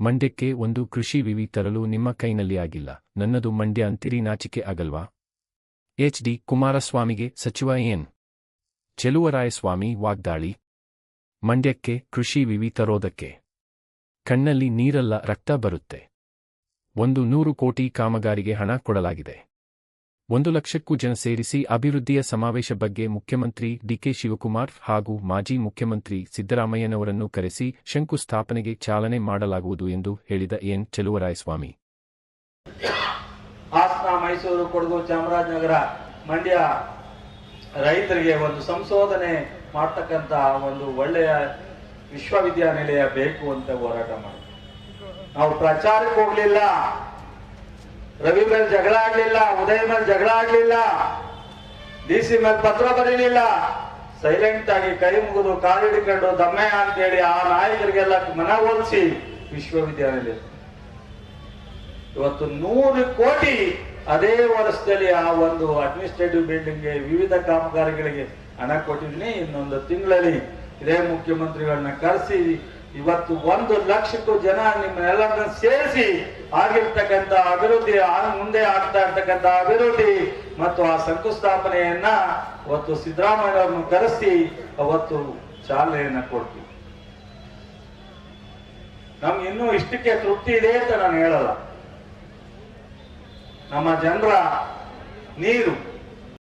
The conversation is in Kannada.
ಮಂಡ್ಯಕ್ಕೆ ಒಂದು ಕೃಷಿ ವಿವಿ ತರಲು ನಿಮ್ಮ ಕೈನಲ್ಲಿ ಆಗಿಲ್ಲ. ನನ್ನದು ಮಂಡ್ಯ ಅಂತಿರಿ, ನಾಚಿಕೆ ಆಗಲ್ವಾ? ಎಚ್.ಡಿ. ಕುಮಾರಸ್ವಾಮಿಗೆ ಸಚಿವ ಎನ್. ಚೆಲುವರಾಯಸ್ವಾಮಿ ವಾಗ್ದಾಳಿ. ಮಂಡ್ಯಕ್ಕೆ ಕೃಷಿ ವಿವಿ ತರೋದಕ್ಕೆ ಕಣ್ಣಲ್ಲಿ ನೀರಲ್ಲ, ರಕ್ತ ಬರುತ್ತೆ. 100 ಕೋಟಿ ಕಾಮಗಾರಿಗೆ ಹಣ ಕೊಡಲಾಗಿದೆ. 1 ಲಕ್ಷಕ್ಕೂ ಜನ ಸೇರಿಸಿ ಅಭಿವೃದ್ಧಿಯ ಸಮಾವೇಶ ಬಗ್ಗೆ ಮುಖ್ಯಮಂತ್ರಿ ಡಿ.ಕೆ. ಶಿವಕುಮಾರ್ ಹಾಗೂ ಮಾಜಿ ಮುಖ್ಯಮಂತ್ರಿ ಸಿದ್ದರಾಮಯ್ಯನವರನ್ನು ಕರೆಸಿ ಶಂಕುಸ್ಥಾಪನೆಗೆ ಚಾಲನೆ ಮಾಡಲಾಗುವುದು ಎಂದು ಹೇಳಿದ ಎನ್. ಚೆಲುವರಾಯಸ್ವಾಮಿ. ಹಾಸನ, ಮೈಸೂರು, ಕೊಡಗು, ಚಾಮರಾಜನಗರ, ಮಂಡ್ಯ ರೈತರಿಗೆ ಒಂದು ಸಂಶೋಧನೆ ಮಾಡ್ತಕ್ಕಂತ ಒಂದು ಒಳ್ಳೆಯ ವಿಶ್ವವಿದ್ಯಾನಿಲಯ ಬೇಕು ಅಂತ ಹೋರಾಟ ಮಾಡಿ ನಾವು ಪ್ರಚಾರಕ್ಕೆ ಹೋಗ್ಲಿಲ್ಲ. ರವಿ ಮೇಲೆ ಜಗಳ ಆಗ್ಲಿಲ್ಲ, ಉದಯ್ ಮೇಲೆ ಜಗಳ ಆಗ್ಲಿಲ್ಲ, ಡಿಸಿ ಮೇಲೆ ಪತ್ರ ಬರೀಲಿಲ್ಲ. ಸೈಲೆಂಟ್ ಆಗಿ ಕೈ ಮುಗಿದು ಕಾಲಿಡಿಕೊಂಡು ದಮ್ಮಯ್ಯ ಅಂತೇಳಿ ಆ ನಾಯಕರಿಗೆಲ್ಲ ಮನವೊಲಿಸಿ ವಿಶ್ವವಿದ್ಯಾನಿಲಯ ಇವತ್ತು 100 ಕೋಟಿ ಅದೇ ವರ್ಷದಲ್ಲಿ ಆ ಒಂದು ಅಡ್ಮಿನಿಸ್ಟ್ರೇಟಿವ್ ಬಿಲ್ಡಿಂಗ್ಗೆ ವಿವಿಧ ಕಾಮಗಾರಿಗಳಿಗೆ ಹಣ ಕೊಟ್ಟಿದ್ದೀನಿ. ಇನ್ನೊಂದು ತಿಂಗಳಲ್ಲಿ ಇದೇ ಮುಖ್ಯಮಂತ್ರಿಗಳನ್ನ ಕರೆಸಿ ಇವತ್ತು 1 ಲಕ್ಷಕ್ಕೂ ಜನ ನಿಮ್ಮನ್ನೆಲ್ಲರನ್ನ ಸೇರಿಸಿ ಆಗಿರ್ತಕ್ಕಂಥ ಅಭಿವೃದ್ಧಿ, ಮುಂದೆ ಆಗ್ತಾ ಇರ್ತಕ್ಕಂಥ ಅಭಿವೃದ್ಧಿ ಮತ್ತು ಆ ಶಂಕುಸ್ಥಾಪನೆಯನ್ನ ಅವತ್ತು ಸಿದ್ದರಾಮಯ್ಯವ್ರನ್ನು ಕರೆಸಿ ಅವತ್ತು ಚಾಲನೆಯನ್ನ ಕೊಡ್ತೀವಿ. ನಮ್ಗೆ ಇನ್ನೂ ಇಷ್ಟಕ್ಕೆ ತೃಪ್ತಿ ಇದೆ ಅಂತ ನಾನು ಹೇಳಲ್ಲ. ನಮ್ಮ ಜನರ ನೀರು